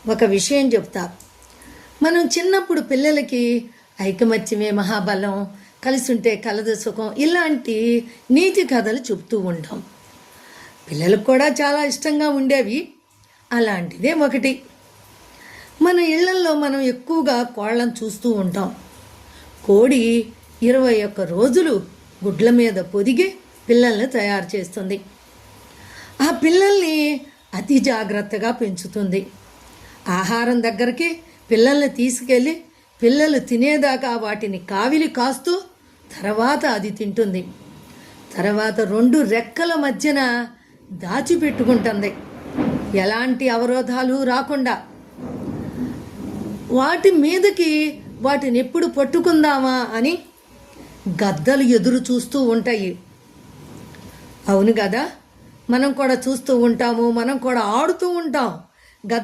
ఒక విషయం చెప్తా. మనం చిన్నప్పుడు పిల్లలకి ఐకమత్యమే మహాబలం, కలిసి ఉంటే కలదు సుఖం, ఇలాంటి నీతి కథలు చెప్తూ ఉంటాం. పిల్లలకు కూడా చాలా ఇష్టంగా ఉండేవి. అలాంటిదే ఒకటి. మన ఇళ్లల్లో మనం ఎక్కువగా కోళ్ళను చూస్తూ ఉంటాం. కోడి 21 రోజులు గుడ్ల మీద పొదిగి పిల్లల్ని తయారు చేస్తుంది. ఆ పిల్లల్ని అతి జాగ్రత్తగా పెంచుతుంది. ఆహారం దగ్గరికి పిల్లల్ని తీసుకెళ్ళి పిల్లలు తినేదాకా వాటిని కావిలి కాస్తూ తర్వాత అది తింటుంది. తర్వాత 2 రెక్కల మధ్యన దాచిపెట్టుకుంటుంది, ఎలాంటి అవరోధాలు రాకుండా. వాటి మీదకి వాటిని ఎప్పుడు పట్టుకుందామా అని గద్దలు ఎదురు చూస్తూ ఉంటాయి. అవును కదా, మనం కూడా చూస్తూ ఉంటాము, మనం కూడా ఆడుతూ ఉంటాం.